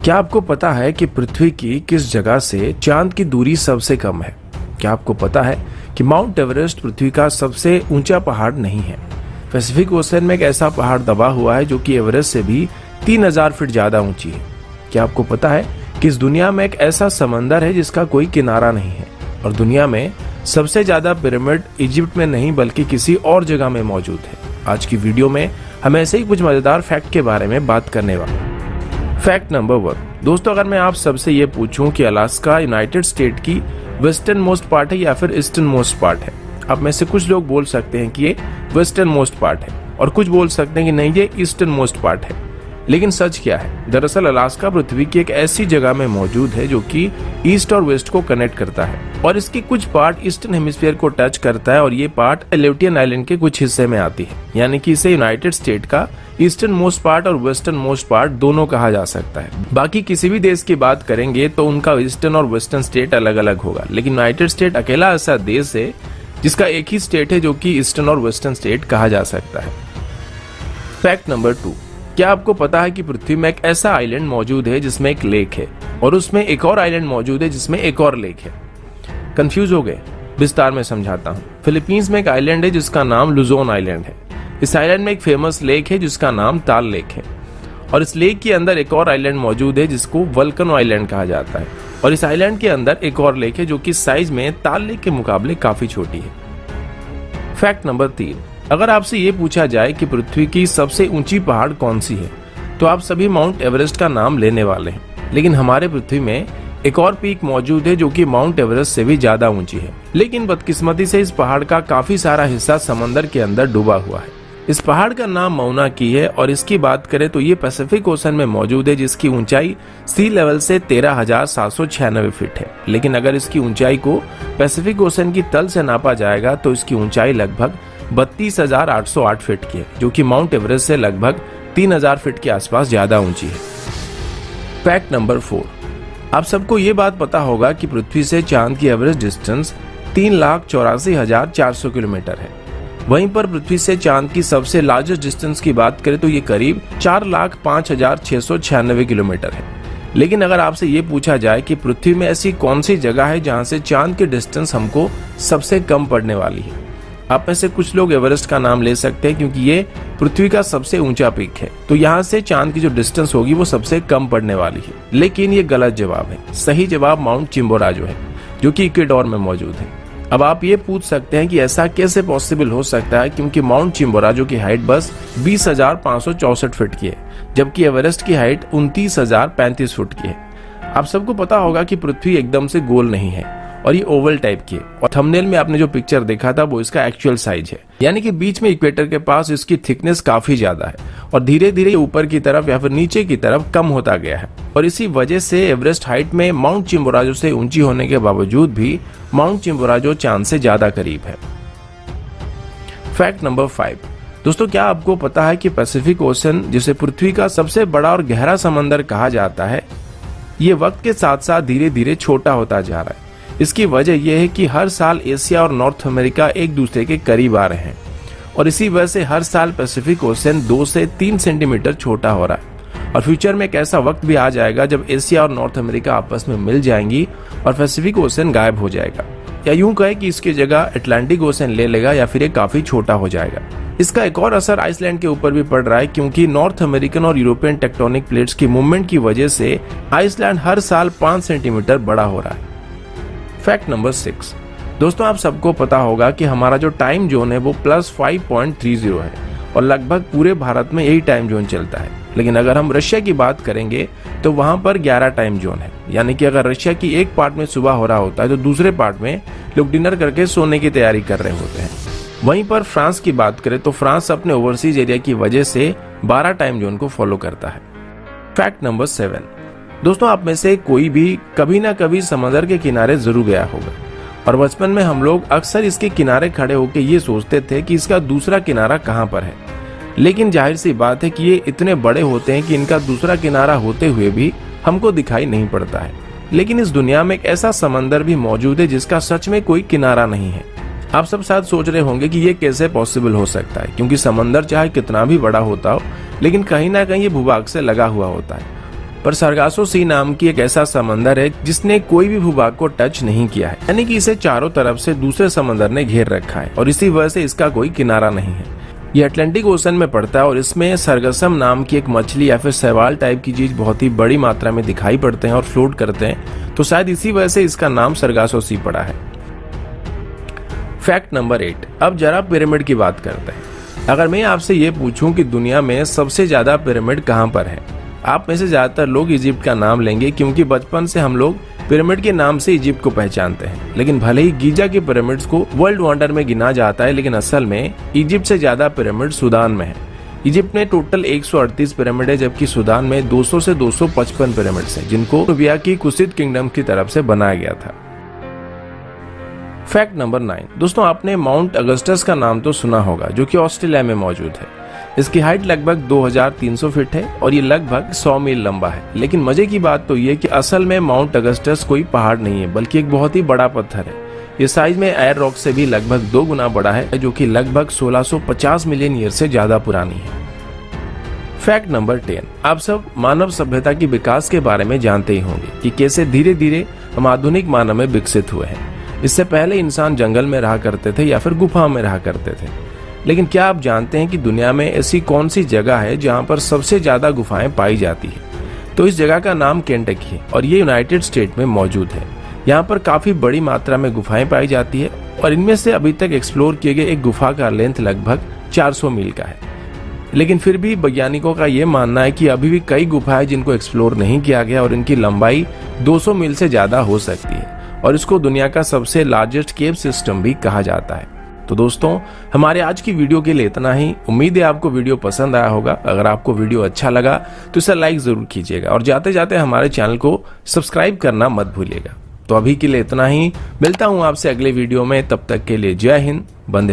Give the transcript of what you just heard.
क्या आपको पता है कि पृथ्वी की किस जगह से चांद की दूरी सबसे कम है? क्या आपको पता है कि माउंट एवरेस्ट पृथ्वी का सबसे ऊंचा पहाड़ नहीं है? पैसिफिक ओशन में एक ऐसा पहाड़ दबा हुआ है जो कि एवरेस्ट से भी 3000 फीट ज्यादा ऊंची है। क्या आपको पता है कि इस दुनिया में एक ऐसा समंदर है जिसका कोई किनारा नहीं है? और दुनिया में सबसे ज्यादा पिरामिड इजिप्ट में नहीं बल्कि किसी और जगह में मौजूद है। आज की वीडियो में हम ऐसे ही कुछ मजेदार फैक्ट के बारे में बात करने वाले हैं। Fact number 1। दोस्तों, अगर मैं आप सबसे ये पूछूं कि अलास्का यूनाइटेड स्टेट की वेस्टर्न मोस्ट पार्ट है या फिर ईस्टर्न मोस्ट पार्ट है, आप में से कुछ लोग बोल सकते हैं कि ये वेस्टर्न मोस्ट पार्ट है और कुछ बोल सकते हैं कि नहीं, ये ईस्टर्न मोस्ट पार्ट है। लेकिन सच क्या है? दरअसल अलास्का पृथ्वी की एक ऐसी जगह में मौजूद है जो कि ईस्ट और वेस्ट को कनेक्ट करता है और इसकी कुछ पार्ट ईस्टर्न हेमिस्फीयर को टच करता है और ये पार्ट एलेutian आइलैंड के कुछ हिस्से में आती है। यानी कि इसे यूनाइटेड स्टेट का ईस्टर्न मोस्ट पार्ट और वेस्टर्न मोस्ट पार्ट दोनों कहा जा सकता है। बाकी किसी भी देश की बात करेंगे तो उनका ईस्टर्न और वेस्टर्न स्टेट अलग अलग होगा, लेकिन यूनाइटेड स्टेट अकेला ऐसा देश है जिसका एक ही स्टेट है जो कि ईस्टर्न और वेस्टर्न स्टेट कहा जा सकता है। Fact number 2। क्या आपको पता है कि पृथ्वी में एक ऐसा आइलैंड मौजूद है जिसमें एक लेक है और उसमें एक और आइलैंड मौजूद है जिसमें एक और लेक है? कंफ्यूज हो गए? विस्तार में समझाता हूँ। फिलीपींस में एक आइलैंड है जिसका नाम लुजोन आइलैंड है। इस आइलैंड में एक फेमस लेक है जिसका नाम ताल लेक है और इस लेक के अंदर एक और आइलैंड मौजूद है जिसको वल्कनो आइलैंड कहा जाता है और इस आइलैंड के अंदर एक और लेक है जो कि साइज में ताल लेक के मुकाबले काफी छोटी है। Fact number 3। अगर आपसे ये पूछा जाए कि पृथ्वी की सबसे ऊंची पहाड़ कौन सी है तो आप सभी माउंट एवरेस्ट का नाम लेने वाले हैं, लेकिन हमारे पृथ्वी में एक और पीक मौजूद है जो कि माउंट एवरेस्ट से भी ज्यादा ऊंची है। लेकिन बदकिस्मती से इस पहाड़ का काफी सारा हिस्सा समंदर के अंदर डूबा हुआ है। इस पहाड़ का नाम मौना की है और इसकी बात करें तो ये पैसिफिक ओशन में मौजूद है जिसकी ऊंचाई सी लेवल से 13,796 फीट है। लेकिन अगर इसकी ऊंचाई को पैसिफिक ओशन की तल से नापा जाएगा तो इसकी ऊंचाई लगभग 32,808 फीट की है, जो कि माउंट एवरेस्ट से लगभग 3,000 फीट के आसपास ज्यादा ऊंची है। Fact number 4। आप सबको ये बात पता होगा कि पृथ्वी से चांद की एवरेज डिस्टेंस 3,84,400 किलोमीटर है। वहीं पर पृथ्वी से चांद की सबसे लार्जेस्ट डिस्टेंस की बात करें तो ये करीब 4,05,696 किलोमीटर है। लेकिन अगर आपसे ये पूछा जाए कि पृथ्वी में ऐसी कौन सी जगह है जहां से चांद की डिस्टेंस हमको सबसे कम पड़ने वाली है, आप में से कुछ लोग एवरेस्ट का नाम ले सकते हैं क्योंकि ये पृथ्वी का सबसे ऊंचा पीक है, तो यहाँ से चांद की जो डिस्टेंस होगी वो सबसे कम पड़ने वाली है। लेकिन ये गलत जवाब है। सही जवाब माउंट चिम्बोराजो है जो कि इक्वेडोर में मौजूद है। अब आप ये पूछ सकते हैं कि ऐसा कैसे पॉसिबल हो सकता है, क्योंकि माउंट चिम्बोराजो की हाइट बस 20,564 फीट की है जबकि एवरेस्ट की हाइट 29,035 फुट की है। आप सबको पता होगा कि पृथ्वी एकदम से गोल नहीं है और ये ओवल टाइप की है और थंबनेल में आपने जो पिक्चर देखा था वो इसका एक्चुअल साइज है, यानी कि बीच में इक्वेटर के पास इसकी थिकनेस काफी ज्यादा है और धीरे धीरे ऊपर की तरफ या फिर नीचे की तरफ कम होता गया है और इसी वजह से एवरेस्ट हाइट में माउंट चिम्बोराजो से ऊंची होने के बावजूद भी माउंट चिम्बोराजो चांद से ज्यादा करीब है। Fact number 5। दोस्तों, क्या आपको पता है कि पैसिफिक ओशन, जिसे पृथ्वी का सबसे बड़ा और गहरा समंदर कहा जाता है, ये वक्त के साथ साथ धीरे धीरे छोटा होता जा रहा है। इसकी वजह यह है कि हर साल एशिया और नॉर्थ अमेरिका एक दूसरे के करीब आ रहे हैं और इसी वजह से हर साल पैसिफिक ओशन 2 से 3 सेंटीमीटर छोटा हो रहा है और फ्यूचर में एक ऐसा वक्त भी आ जाएगा जब एशिया और नॉर्थ अमेरिका आपस में मिल जाएंगी और पैसिफिक ओशन गायब हो जाएगा, या यूं कहे कि इसकी जगह अटलांटिक ओशन ले लेगा या फिर ये काफी छोटा हो जाएगा। इसका एक और असर आइसलैंड के ऊपर भी पड़ रहा है क्योंकि नॉर्थ अमेरिकन और यूरोपियन टेक्टोनिक प्लेट्स की मूवमेंट की वजह से आइसलैंड हर साल 5 सेंटीमीटर बड़ा हो रहा है। Fact number 6। दोस्तों, आप सबको पता होगा कि हमारा जो टाइम जोन है वो +5.30 है और लगभग पूरे भारत में यही टाइम जोन चलता है। लेकिन अगर हम रशिया की बात करेंगे तो वहां पर 11 टाइम जोन है, यानी कि अगर रशिया की एक पार्ट में सुबह हो रहा होता है तो दूसरे पार्ट में लोग डिनर करके सोने की तैयारी कर रहे होते हैं। वहीं पर फ्रांस की बात करें तो फ्रांस अपने ओवरसीज एरिया की वजह से 12 टाइम जोन को फॉलो करता है। Fact number 7। दोस्तों, आप में से कोई भी कभी ना कभी समंदर के किनारे जरूर गया होगा और बचपन में हम लोग अक्सर इसके किनारे खड़े होकर ये सोचते थे कि इसका दूसरा किनारा कहाँ पर है। लेकिन जाहिर सी बात है कि ये इतने बड़े होते हैं कि इनका दूसरा किनारा होते हुए भी हमको दिखाई नहीं पड़ता है। लेकिन इस दुनिया में एक ऐसा समंदर भी मौजूद है जिसका सच में कोई किनारा नहीं है। आप सब शायद सोच रहे होंगे कि ये कैसे पॉसिबल हो सकता है, क्योंकि समंदर चाहे कितना भी बड़ा होता हो लेकिन कहीं ना कहीं ये भूभाग से लगा हुआ होता है पर सरगासो सी नाम की एक ऐसा समंदर है जिसने कोई भी भूभाग को टच नहीं किया है, यानी कि इसे चारों तरफ से दूसरे समंदर ने घेर रखा है और इसी वजह से इसका कोई किनारा नहीं है। ये अटलांटिक ओशन में पड़ता है और इसमें सरगसम नाम की एक मछली या फिर शैवाल टाइप की चीज बहुत ही बड़ी मात्रा में दिखाई पड़ते हैं और फ्लोट करते हैं, तो शायद इसी वजह से इसका नाम सरगासो सी पड़ा है। फैक्ट नंबर 8, अब जरा पिरामिड की बात करते हैं। अगर मैं आपसे ये पूछूं कि दुनिया में सबसे ज्यादा पिरामिड कहां पर है, आप में से ज्यादातर लोग इजिप्ट का नाम लेंगे, क्योंकि बचपन से हम लोग पिरामिड के नाम से इजिप्ट को पहचानते हैं। लेकिन भले ही गीजा के पिरामिड्स को वर्ल्ड वंडर में गिना जाता है, लेकिन असल में इजिप्ट से ज्यादा पिरामिड सूडान में है। इजिप्ट में टोटल 138 पिरामिड है, जबकि सूडान में 200 से 255 पिरामिड्स हैं, जिनको नुबिया की कुशित किंगडम की तरफ से बनाया गया था। फैक्ट नंबर 9, दोस्तों आपने माउंट अगस्टस का नाम तो सुना होगा, जो कि ऑस्ट्रेलिया में मौजूद है। इसकी हाइट लगभग 2300 फीट है और ये लगभग 100 मील लंबा है। लेकिन मजे की बात तो ये कि असल में माउंट अगस्टस कोई पहाड़ नहीं है, बल्कि एक बहुत ही बड़ा पत्थर है। ये साइज में एयर रॉक से भी लगभग 2 गुना बड़ा है, जो कि लगभग 1650 मिलियन ईयर से ज्यादा पुरानी है। फैक्ट नंबर 10, आप सब मानव सभ्यता की विकास के बारे में जानते ही होंगे कि कैसे धीरे धीरे हम आधुनिक मानव में विकसित हुए हैं। इससे पहले इंसान जंगल में रहा करते थे या फिर गुफा में रहा करते थे। लेकिन क्या आप जानते हैं कि दुनिया में ऐसी कौन सी जगह है जहां पर सबसे ज्यादा गुफाएं पाई जाती है? तो इस जगह का नाम केंटकी है और ये यूनाइटेड स्टेट में मौजूद है। यहाँ पर काफी बड़ी मात्रा में गुफाएं पाई जाती है और इनमें से अभी तक एक्सप्लोर किए गए एक गुफा का लेंथ लगभग 400 मील का है। लेकिन फिर भी वैज्ञानिकों का ये मानना है कि अभी भी कई गुफाएं जिनको एक्सप्लोर नहीं किया गया और इनकी लंबाई 200 मील से ज्यादा हो सकती है और इसको दुनिया का सबसे लार्जेस्ट केव सिस्टम भी कहा जाता है। तो दोस्तों हमारे आज की वीडियो के लिए इतना ही। उम्मीद है आपको वीडियो पसंद आया होगा। अगर आपको वीडियो अच्छा लगा तो इसे लाइक जरूर कीजिएगा और जाते जाते हमारे चैनल को सब्सक्राइब करना मत भूलिएगा। तो अभी के लिए इतना ही, मिलता हूं आपसे अगले वीडियो में। तब तक के लिए जय हिंद, वंदे